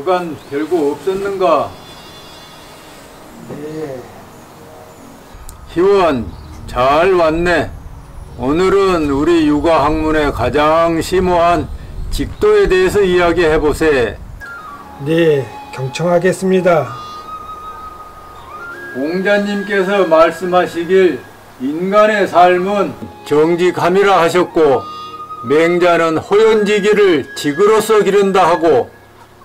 그간 별거 없었는가? 네. 희원, 잘 왔네. 오늘은 우리 육아 학문의 가장 심오한 직도에 대해서 이야기해보세. 네, 경청하겠습니다. 공자님께서 말씀하시길 인간의 삶은 정직함이라 하셨고, 맹자는 호연지기를 직으로서 기른다 하고,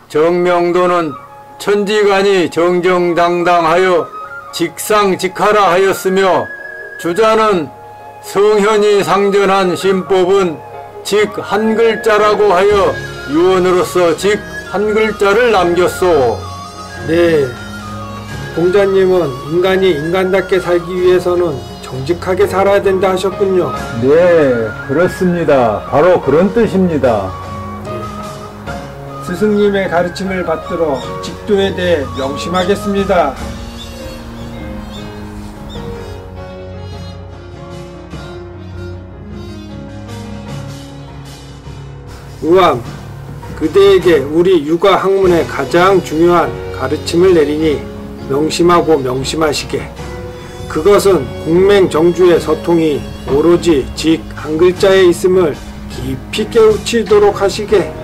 정명도는 천지간이 정정당당하여 직상직하라 하였으며, 주자는 성현이 상전한 신법은 직 한 글자라고 하여 유언으로서 직 한 글자를 남겼소. 네, 공자님은 인간이 인간답게 살기 위해서는 정직하게 살아야 된다 하셨군요. 네, 그렇습니다. 바로 그런 뜻입니다. 스승님의 가르침을 받들어 직도에 대해 명심하겠습니다. 우암, 그대에게 우리 육아 학문의 가장 중요한 가르침을 내리니 명심하고 명심하시게. 그것은 공맹정주의 서통이 오로지 직 한 글자에 있음을 깊이 깨우치도록 하시게.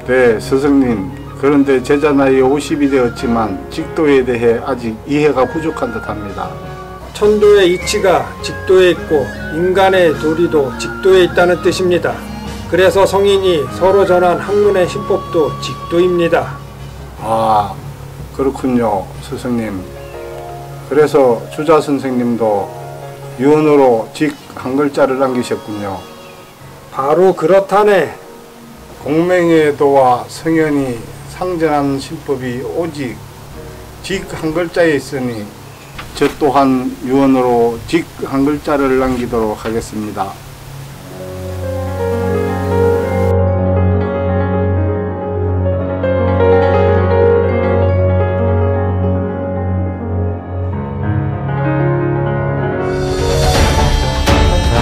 네, 스승님. 그런데 제자 나이 50이 되었지만 직도에 대해 아직 이해가 부족한 듯합니다. 천도의 이치가 직도에 있고 인간의 도리도 직도에 있다는 뜻입니다. 그래서 성인이 서로 전한 학문의 신법도 직도입니다. 아, 그렇군요, 스승님. 그래서 주자 선생님도 유언으로 직 한 글자를 남기셨군요. 바로 그렇다네. 공맹의 도와 성현이 상전한 신법이 오직 직 한 글자에 있으니 저 또한 유언으로 직 한 글자를 남기도록 하겠습니다.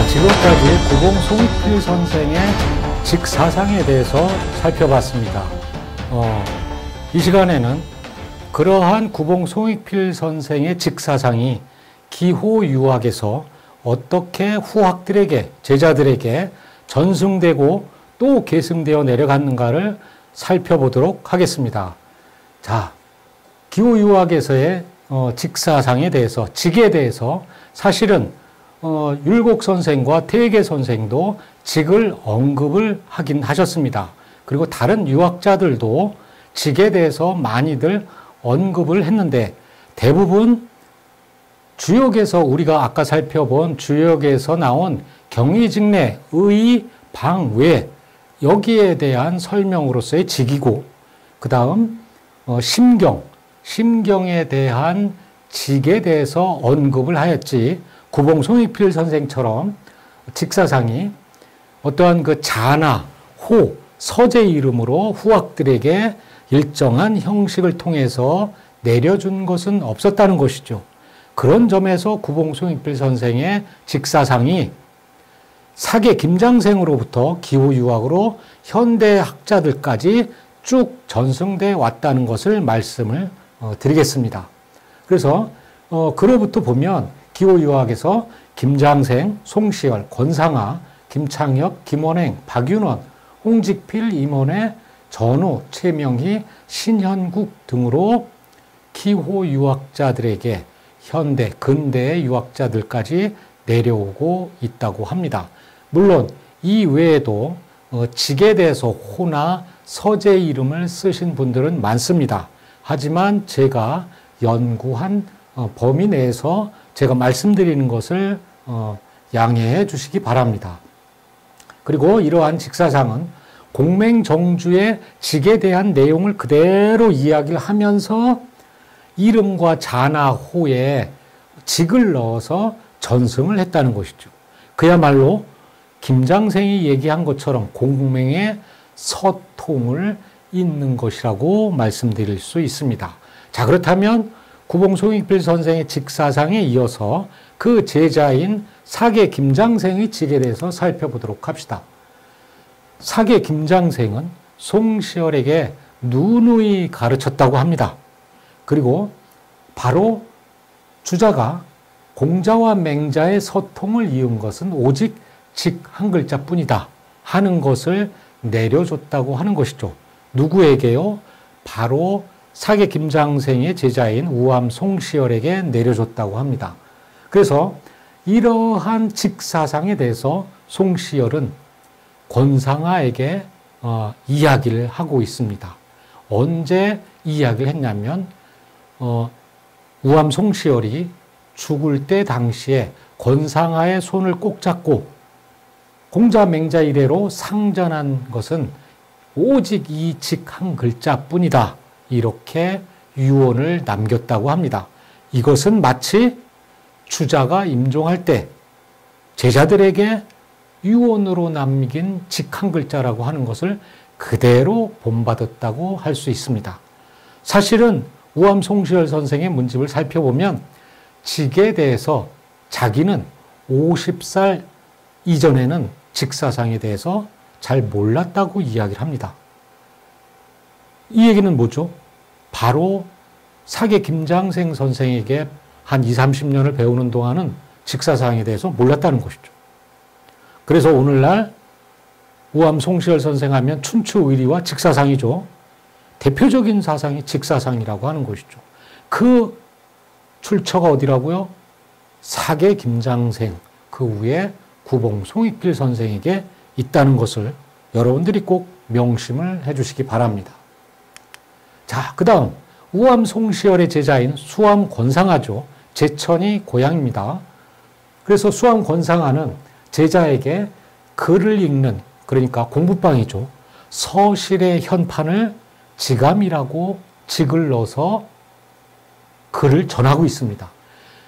지금까지 구봉 송익필 선생의 직사상에 대해서 살펴봤습니다. 이 시간에는 그러한 구봉 송익필 선생의 직사상이 기호유학에서 어떻게 후학들에게, 제자들에게 전승되고 또 계승되어 내려갔는가를 살펴보도록 하겠습니다. 자, 기호유학에서의 직사상에 대해서, 직에 대해서 사실은 율곡 선생과 태계 선생도 직을 언급을 하긴 하셨습니다. 그리고 다른 유학자들도 직에 대해서 많이들 언급을 했는데, 대부분 주역에서, 우리가 아까 살펴본 주역에서 나온 경의직내, 의, 방, 외, 여기에 대한 설명으로서의 직이고, 그 다음 심경에 대한 직에 대해서 언급을 하였지, 구봉 송익필 선생처럼 직사상이 어떠한 그 자나, 호, 서제 이름으로 후학들에게 일정한 형식을 통해서 내려준 것은 없었다는 것이죠. 그런 점에서 구봉 송익필 선생의 직사상이 사계 김장생으로부터 기호유학으로 현대 학자들까지 쭉 전승돼 왔다는 것을 말씀을 드리겠습니다. 그래서 그로부터 보면 기호유학에서 김장생, 송시열, 권상하, 김창혁, 김원행, 박윤원, 홍직필, 임원회, 전우, 최명희, 신현국 등으로 기호유학자들에게 현대, 근대의 유학자들까지 내려오고 있다고 합니다. 물론 이 외에도 직에 대해서 호나 서제 이름을 쓰신 분들은 많습니다. 하지만 제가 연구한 범위 내에서 제가 말씀드리는 것을 양해해 주시기 바랍니다. 그리고 이러한 직사상은 공맹정주의 직에 대한 내용을 그대로 이야기를 하면서 이름과 자나 호에 직을 넣어서 전승을 했다는 것이죠. 그야말로 김장생이 얘기한 것처럼 공맹의 서통을 잇는 것이라고 말씀드릴 수 있습니다. 자, 그렇다면 구봉 송익필 선생의 직사상에 이어서 그 제자인 사계 김장생의 직에 대해서 살펴보도록 합시다. 사계 김장생은 송시열에게 누누이 가르쳤다고 합니다. 그리고 바로 주자가 공자와 맹자의 서통을 이은 것은 오직 직 한 글자뿐이다 하는 것을 내려줬다고 하는 것이죠. 누구에게요? 바로 사계 김장생의 제자인 우암 송시열에게 내려줬다고 합니다. 그래서 이러한 직사상에 대해서 송시열은 권상아에게 이야기를 하고 있습니다. 언제 이야기를 했냐면 우암 송시열이 죽을 때 당시에 권상아의 손을 꼭 잡고 공자 맹자 이래로 상전한 것은 오직 이 직 한 글자뿐이다. 이렇게 유언을 남겼다고 합니다. 이것은 마치 주자가 임종할 때 제자들에게 유언으로 남긴 직 한 글자라고 하는 것을 그대로 본받았다고 할 수 있습니다. 사실은 우암 송시열 선생의 문집을 살펴보면 직에 대해서 자기는 50살 이전에는 직사상에 대해서 잘 몰랐다고 이야기를 합니다. 이 얘기는 뭐죠? 바로 사계 김장생 선생에게 한 20, 30년을 배우는 동안은 직사상에 대해서 몰랐다는 것이죠. 그래서 오늘날 우암 송시열 선생 하면 춘추의리와 직사상이죠. 대표적인 사상이 직사상이라고 하는 것이죠. 그 출처가 어디라고요? 사계 김장생, 그 위에 구봉 송익필 선생에게 있다는 것을 여러분들이 꼭 명심을 해주시기 바랍니다. 자, 그 다음 우암 송시열의 제자인 수암 권상아죠. 제천이 고향입니다. 그래서 수암 권상아는 제자에게 글을 읽는, 그러니까 공부방이죠. 서실의 현판을 지감이라고 직을 넣어서 글을 전하고 있습니다.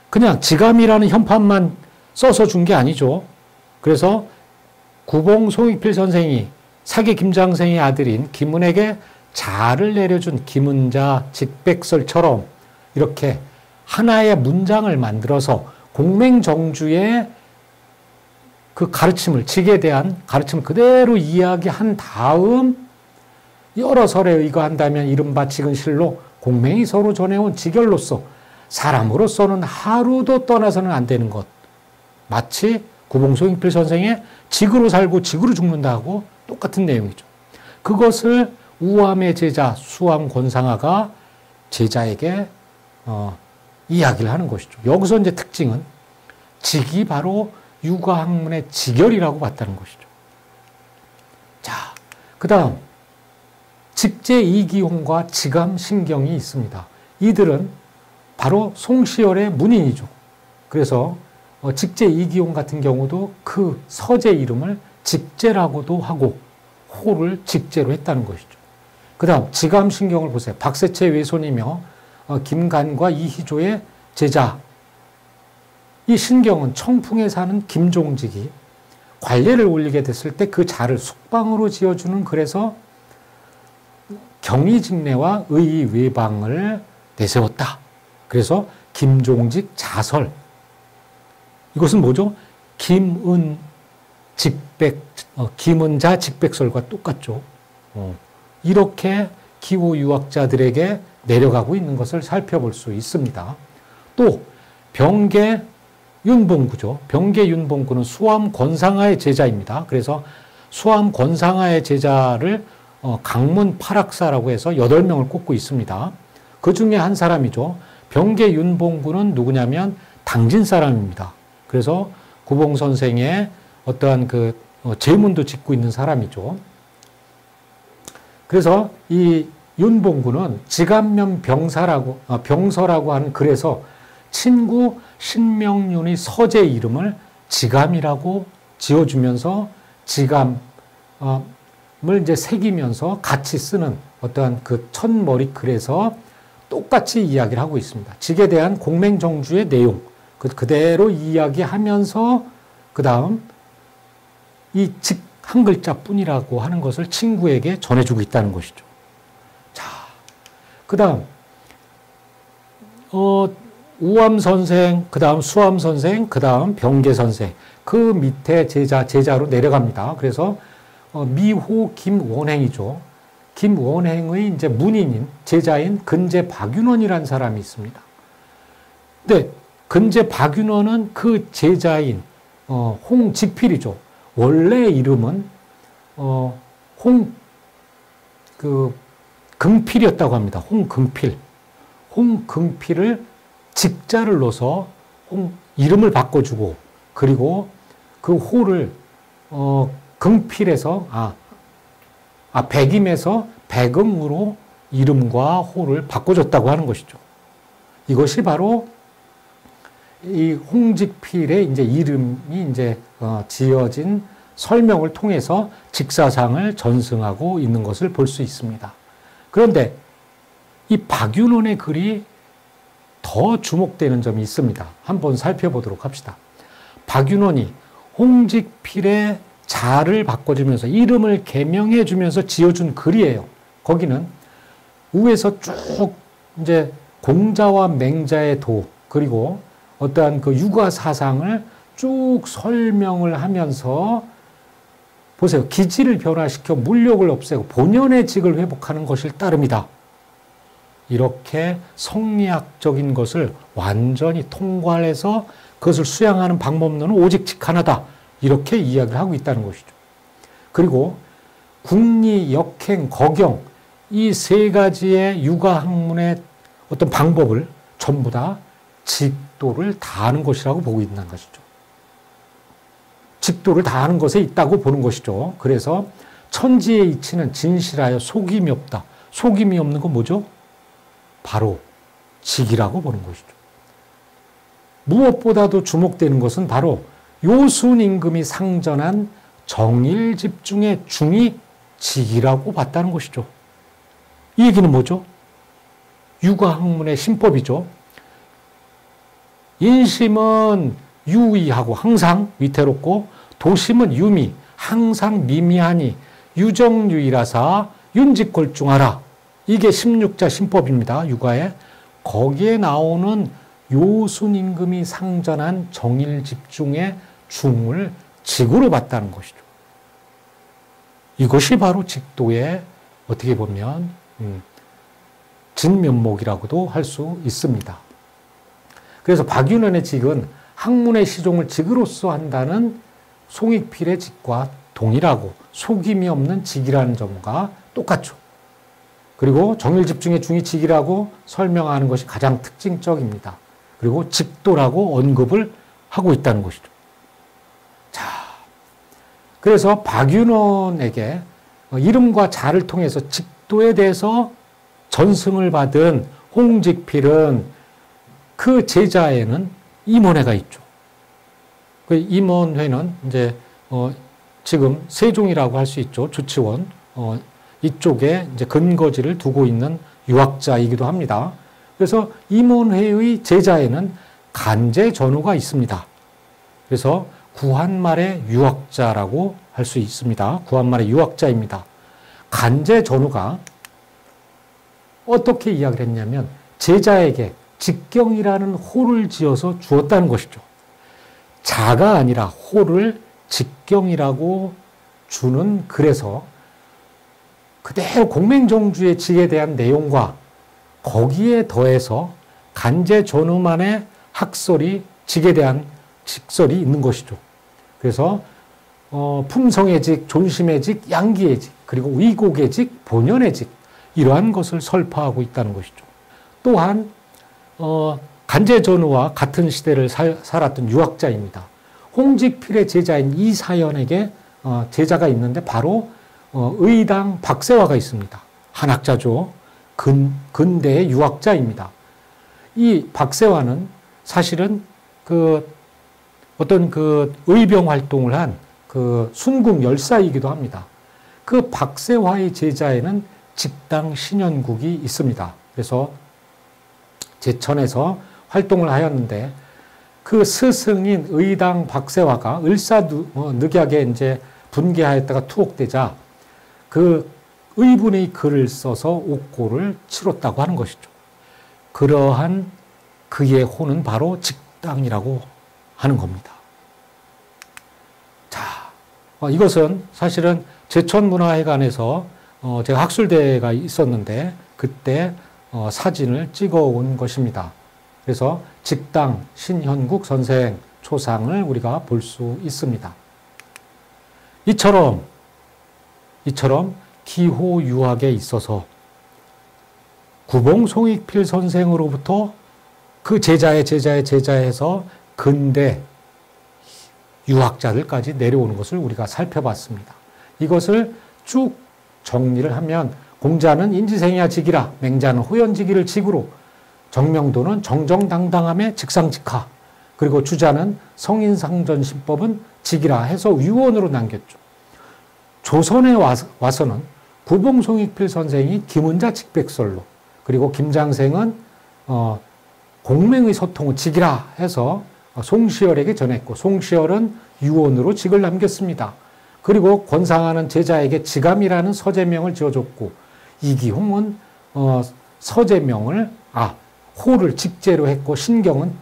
그냥 지감이라는 현판만 써서 준 게 아니죠. 그래서 구봉 송익필 선생이 사계 김장생의 아들인 김은에게 자를 내려준 김은자 직백설처럼 이렇게 하나의 문장을 만들어서 공맹정주의 그 가르침을, 직에 대한 가르침을 그대로 이야기한 다음 여러 설에 의거한다면 이른바 직은 실로 공맹이 서로 전해온 직열로서 사람으로서는 하루도 떠나서는 안 되는 것. 마치 구봉 송익필 선생의 직으로 살고 직으로 죽는다고 똑같은 내용이죠. 그것을 우암의 제자 수암 권상아가 제자에게 이야기를 하는 것이죠. 여기서 이제 특징은 직이 바로 육아학문의 직열이라고 봤다는 것이죠. 자, 그 다음 직제 이기홍과 지감신경이 있습니다. 이들은 바로 송시열의 문인이죠. 그래서 직제 이기홍 같은 경우도 그 서재 이름을 직제라고도 하고 호를 직제로 했다는 것이죠. 그 다음 지감신경을 보세요. 박세채 외손이며 김간과 이희조의 제자. 이 신경은 청풍에 사는 김종직이 관례를 올리게 됐을 때 그 자를 숙방으로 지어주는, 그래서 경의직내와 의외방을 내세웠다. 그래서 김종직 자설. 이것은 뭐죠? 김은자 직백설과 똑같죠. 이렇게 기호 유학자들에게 내려가고 있는 것을 살펴볼 수 있습니다. 또 병계 윤봉구죠. 병계 윤봉구는 수암 권상아의 제자입니다. 그래서 수암 권상아의 제자를 강문 팔학사라고 해서 8명을 꼽고 있습니다. 그 중에 한 사람이죠. 병계 윤봉구는 누구냐면 당진 사람입니다. 그래서 구봉 선생의 어떠한 그 제문도 짓고 있는 사람이죠. 그래서 이 윤봉구는 지감면 병서라고 하는 글에서 친구 신명윤의 서재 이름을 지감이라고 지어주면서 지감을 이제 새기면서 같이 쓰는 어떠한 그 첫머리 글에서 똑같이 이야기를 하고 있습니다. 직에 대한 공맹정주의 내용 그대로 이야기하면서 그 다음 이 직 한 글자뿐이라고 하는 것을 친구에게 전해주고 있다는 것이죠. 자, 그 다음 우암 선생, 그 다음 수암 선생, 그 다음 병계 선생, 그 밑에 제자로 내려갑니다. 그래서 미호 김원행이죠. 김원행의 이제 문인인 제자인 근제 박윤원이라는 사람이 있습니다. 근데 근제 박윤원은 그 제자인 홍직필이죠. 원래 이름은 긍필이었다고 합니다. 홍긍필. 홍긍필을 직자를 넣어서 이름을 바꿔주고, 그리고 그 호를 긍필에서 백임에서 백음으로 이름과 호를 바꿔줬다고 하는 것이죠. 이것이 바로 이 홍직필의 이제 이름이 이제 지어진 설명을 통해서 직사상을 전승하고 있는 것을 볼 수 있습니다. 그런데 이 박윤원의 글이 더 주목되는 점이 있습니다. 한번 살펴보도록 합시다. 박윤원이 홍직필의 자를 바꿔주면서 이름을 개명해 주면서 지어준 글이에요. 거기는 우에서 쭉 이제 공자와 맹자의 도, 그리고 어떠한 그 육아 사상을 쭉 설명을 하면서 보세요. 기지를 변화시켜 물욕을 없애고 본연의 직을 회복하는 것일 따름이다. 이렇게 성리학적인 것을 완전히 통괄해서 그것을 수양하는 방법론은 오직 직 하나다. 이렇게 이야기를 하고 있다는 것이죠. 그리고 국리, 역행, 거경 이 세 가지의 육아학문의 어떤 방법을 전부 다 직도를 다하는 것이라고 보고 있는 것이죠. 직도를 다하는 것에 있다고 보는 것이죠. 그래서 천지의 이치는 진실하여 속임이 없다. 속임이 없는 건 뭐죠? 바로 직이라고 보는 것이죠. 무엇보다도 주목되는 것은 바로 요순임금이 상전한 정일집중의 중이 직이라고 봤다는 것이죠. 이 얘기는 뭐죠? 육아학문의 신법이죠. 인심은 유의하고 항상 위태롭고, 도심은 유미, 항상 미미하니 유정유의라사 윤직골중하라. 이게 16자 신법입니다. 육아에. 거기에 나오는 요순임금이 상전한 정일집중의 중을 직으로 봤다는 것이죠. 이것이 바로 직도의 어떻게 보면 진면목이라고도 할 수 있습니다. 그래서 박윤원의 직은 학문의 시종을 직으로서 한다는 송익필의 직과 동일하고 속임이 없는 직이라는 점과 똑같죠. 그리고 정일집중의 중이 직이라고 설명하는 것이 가장 특징적입니다. 그리고 직도라고 언급을 하고 있다는 것이죠. 자, 그래서 박윤원에게 이름과 자를 통해서 직도에 대해서 전승을 받은 홍직필은 그 제자에는 임원회가 있죠. 그 임원회는 이제 지금 세종이라고 할 수 있죠. 주치원 이쪽에 이제 근거지를 두고 있는 유학자이기도 합니다. 그래서 임원회의 제자에는 간제전우가 있습니다. 그래서 구한말의 유학자라고 할 수 있습니다. 구한말의 유학자입니다. 간제전우가 어떻게 이야기를 했냐면 제자에게 직경이라는 호를 지어서 주었다는 것이죠. 자가 아니라 호를 직경이라고 주는 글에서 그대로 공맹정주의 직에 대한 내용과 거기에 더해서 간제전우만의 학설이 직에 대한 직설이 있는 것이죠. 그래서 품성의 직, 존심의 직, 양기의 직, 그리고 위곡의 직, 본연의 직 이러한 것을 설파하고 있다는 것이죠. 또한 간제전우와 같은 시대를 살았던 유학자입니다. 홍직필의 제자인 이사연에게 제자가 있는데 바로 의당 박세화가 있습니다. 한학자죠. 근대의 유학자입니다. 이 박세화는 사실은 어떤 의병 활동을 한 순국 열사이기도 합니다. 그 박세화의 제자에는 직당 신현국이 있습니다. 그래서 제천에서 활동을 하였는데 그 스승인 의당 박세화가 을사늑약에 이제 분개하였다가 투옥되자 그 의분의 글을 써서 옥고를 치렀다고 하는 것이죠. 그러한 그의 호는 바로 직당이라고 하는 겁니다. 자, 이것은 사실은 제천문화회관에서 제가 학술대회가 있었는데 그때 사진을 찍어 온 것입니다. 그래서 직당 신현국 선생 초상을 우리가 볼 수 있습니다. 이처럼 기호유학에 있어서 구봉 송익필 선생으로부터 그 제자의 제자에서 근대 유학자들까지 내려오는 것을 우리가 살펴봤습니다. 이것을 쭉 정리를 하면 공자는 인지생이야 직이라, 맹자는 호연지기를 직으로, 정명도는 정정당당함의 직상직하, 그리고 주자는 성인상전신법은 직이라 해서 유언으로 남겼죠. 조선에 와서는 구봉송익필 선생이 김은자 직백설로, 그리고 김장생은 공맹의 소통은 직이라 해서 송시열에게 전했고, 송시열은 유언으로 직을 남겼습니다. 그리고 권상하는 제자에게 지감이라는 서제명을 지어줬고, 이기홍은 서제명을 호를 직제로 했고, 신경은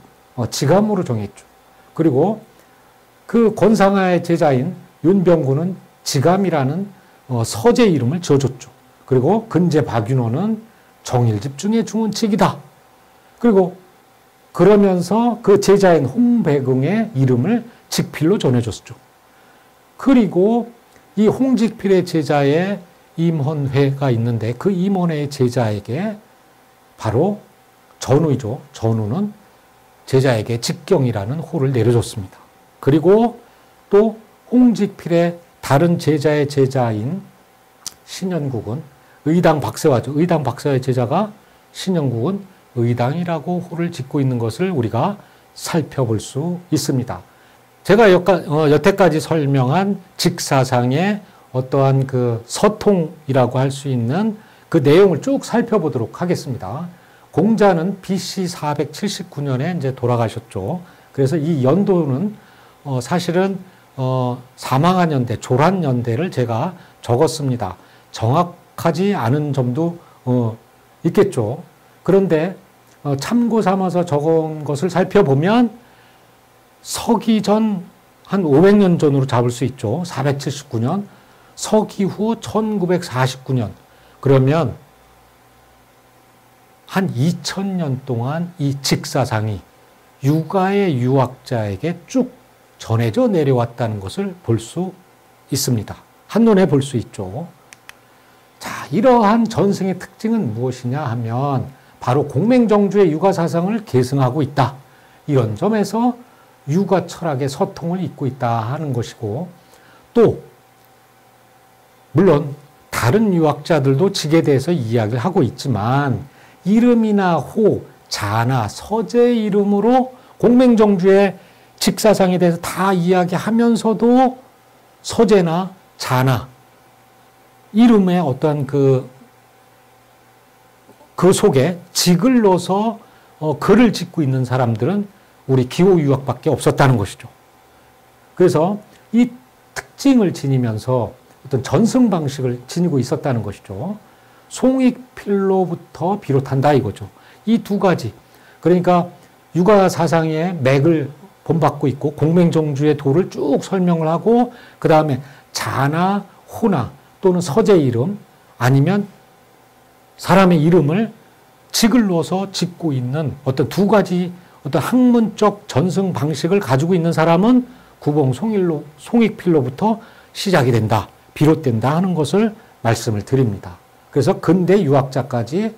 지감으로 정했죠. 그리고 그 권상하의 제자인 윤병구는 지감이라는 서제 이름을 지어줬죠. 그리고 근제 박윤호는 정일집중의 중은 직이다. 그리고 그러면서 그 제자인 홍백응의 이름을 직필로 전해줬죠. 그리고 이 홍직필의 제자의 임헌회가 있는데 그 임헌회의 제자에게 바로 전우이죠. 전우는 제자에게 직경이라는 호를 내려줬습니다. 그리고 또 홍직필의 다른 제자의 제자인 신현국은 의당 박세화죠. 의당 박세화의 제자가 신현국은 의당이라고 호를 짓고 있는 것을 우리가 살펴볼 수 있습니다. 제가 여태까지 설명한 직사상의 어떠한 그 서통이라고 할 수 있는 그 내용을 쭉 살펴보도록 하겠습니다. 공자는 BC 479년에 이제 돌아가셨죠. 그래서 이 연도는 사실은 사망한 연대, 졸한 연대를 제가 적었습니다. 정확하지 않은 점도 있겠죠. 그런데 참고 삼아서 적은 것을 살펴보면 서기 전 한 500년 전으로 잡을 수 있죠. 479년, 서기 후 1949년. 그러면 한 2000년 동안 이 직사상이 유가의 유학자에게 쭉 전해져 내려왔다는 것을 볼 수 있습니다. 한눈에 볼 수 있죠. 자, 이러한 전승의 특징은 무엇이냐 하면 바로 공맹정주의 유가사상을 계승하고 있다. 이런 점에서 유가 철학의 서통을 잇고 있다 하는 것이고, 또 물론 다른 유학자들도 직에 대해서 이야기를 하고 있지만 이름이나 호, 자나, 서제의 이름으로 공맹정주의 직사상에 대해서 다 이야기하면서도 서제나 자나 이름의 어떠한 그 속에 직을 넣어서 글을 짓고 있는 사람들은 우리 기호유학밖에 없었다는 것이죠. 그래서 이 특징을 지니면서 어떤 전승 방식을 지니고 있었다는 것이죠. 송익필로부터 비롯한다 이거죠. 이 두 가지. 그러니까 유가 사상의 맥을 본받고 있고 공맹정주의 도를 쭉 설명을 하고 그 다음에 자나 호나 또는 서제 이름 아니면 사람의 이름을 직을 넣어서 짓고 있는 어떤 두 가지 어떤 학문적 전승 방식을 가지고 있는 사람은 구봉 송익필로부터 시작이 된다, 비롯된다 하는 것을 말씀을 드립니다. 그래서 근대 유학자까지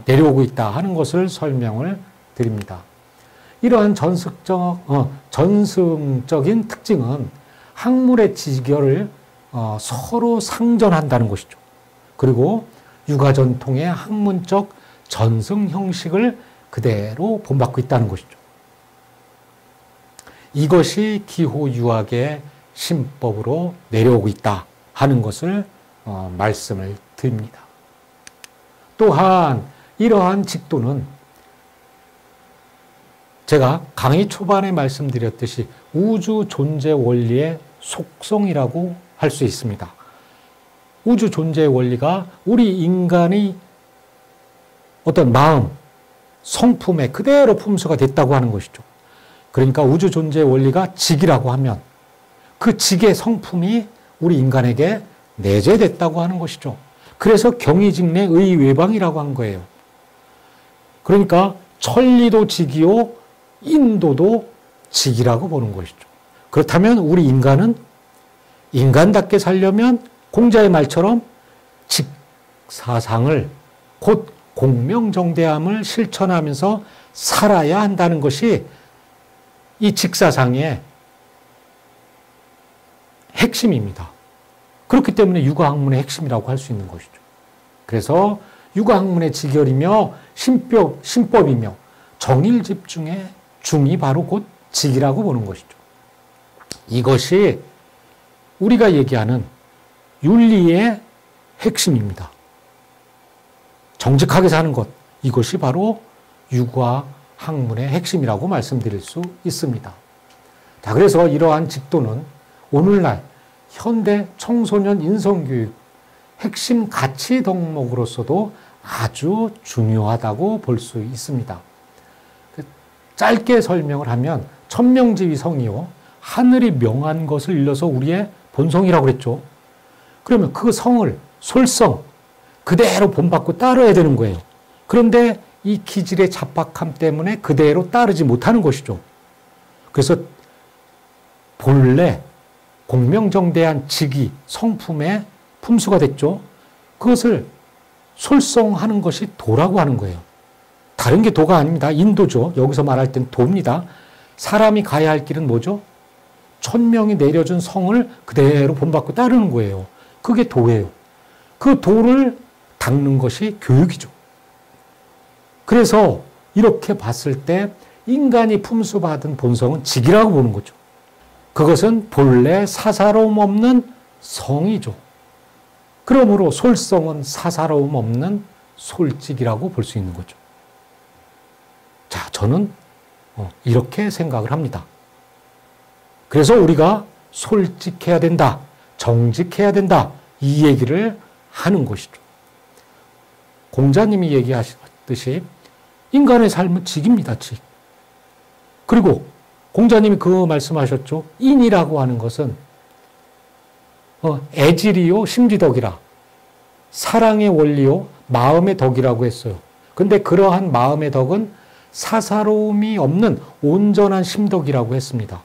내려오고 있다 하는 것을 설명을 드립니다. 이러한 전승적인 특징은 학문의 지결을 서로 상전한다는 것이죠. 그리고 유가 전통의 학문적 전승 형식을 그대로 본받고 있다는 것이죠. 이것이 기호유학의 신법으로 내려오고 있다 하는 것을 말씀을 드립니다. 또한 이러한 직도는 제가 강의 초반에 말씀드렸듯이 우주 존재 원리의 속성이라고 할 수 있습니다. 우주 존재의 원리가 우리 인간의 어떤 마음, 성품에 그대로 품수가 됐다고 하는 것이죠. 그러니까 우주 존재의 원리가 직이라고 하면 그 직의 성품이 우리 인간에게 내재됐다고 하는 것이죠. 그래서 경의직내 의외방이라고 한 거예요. 그러니까 천리도 직이요, 인도도 직이라고 보는 것이죠. 그렇다면 우리 인간은 인간답게 살려면 공자의 말처럼 직사상을, 곧 공명정대함을 실천하면서 살아야 한다는 것이 이 직사상의 핵심입니다. 그렇기 때문에 육아학문의 핵심이라고 할 수 있는 것이죠. 그래서 육아학문의 직열이며 신법이며 정일집중의 중이 바로 곧 직이라고 보는 것이죠. 이것이 우리가 얘기하는 윤리의 핵심입니다. 정직하게 사는 것, 이것이 바로 육아학문의 핵심이라고 말씀드릴 수 있습니다. 자, 그래서 이러한 직도는 오늘날 현대 청소년 인성교육 핵심 가치 덕목으로서도 아주 중요하다고 볼 수 있습니다. 짧게 설명을 하면 천명지위 성이요, 하늘이 명한 것을 일러서 우리의 본성이라고 그랬죠. 그러면 그 성을, 솔성 그대로 본받고 따라야 되는 거예요. 그런데 이 기질의 잡박함 때문에 그대로 따르지 못하는 것이죠. 그래서 본래 공명정대한 직이 성품의 품수가 됐죠. 그것을 솔성하는 것이 도라고 하는 거예요. 다른 게 도가 아닙니다. 인도죠. 여기서 말할 땐 도입니다. 사람이 가야 할 길은 뭐죠? 천명이 내려준 성을 그대로 본받고 따르는 거예요. 그게 도예요. 그 도를 닦는 것이 교육이죠. 그래서 이렇게 봤을 때 인간이 품수받은 본성은 직이라고 보는 거죠. 그것은 본래 사사로움 없는 성이죠. 그러므로 솔성은 사사로움 없는 솔직이라고 볼 수 있는 거죠. 자, 저는 이렇게 생각을 합니다. 그래서 우리가 솔직해야 된다, 정직해야 된다, 이 얘기를 하는 것이죠. 공자님이 얘기하셨듯이 인간의 삶은 직입니다, 직. 그리고 공자님이 그 말씀하셨죠. 인이라고 하는 것은 애질이요, 심지덕이라. 사랑의 원리요, 마음의 덕이라고 했어요. 근데 그러한 마음의 덕은 사사로움이 없는 온전한 심덕이라고 했습니다.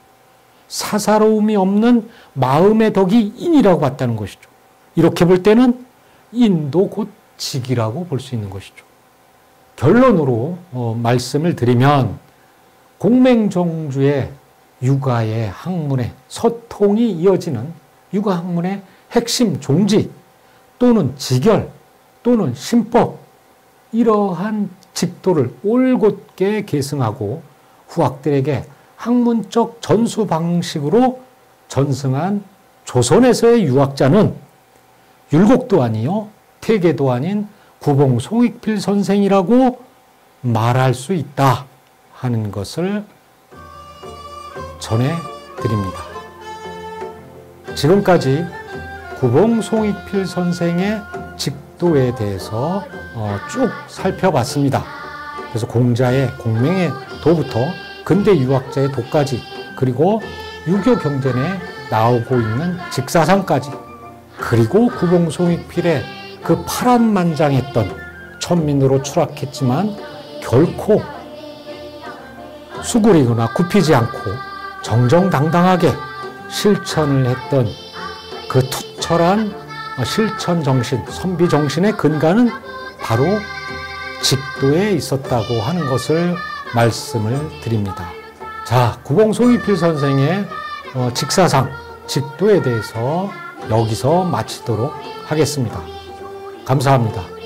사사로움이 없는 마음의 덕이 인이라고 봤다는 것이죠. 이렇게 볼 때는 인도 곧 직이라고 볼 수 있는 것이죠. 결론으로 말씀을 드리면 공맹정주의 육아의 학문의 서통이 이어지는 육아학문의 핵심 종지 또는 직열 또는 신법, 이러한 직도를 올곧게 계승하고 후학들에게 학문적 전수 방식으로 전승한 조선에서의 유학자는 율곡도 아니요 태계도 아닌 구봉 송익필 선생이라고 말할 수 있다 하는 것을 전해드립니다. 지금까지 구봉 송익필 선생의 직도에 대해서 쭉 살펴봤습니다. 그래서 공자의 공맹의 도부터 근대 유학자의 도까지, 그리고 유교 경전에 나오고 있는 직사상까지, 그리고 구봉 송익필의 그 파란만장했던, 천민으로 추락했지만 결코 수그리거나 굽히지 않고 정정당당하게 실천을 했던 그 투철한 실천 정신, 선비 정신의 근간은 바로 직도에 있었다고 하는 것을 말씀을 드립니다. 자, 구봉 송익필 선생의 직사상, 직도에 대해서 여기서 마치도록 하겠습니다. 감사합니다.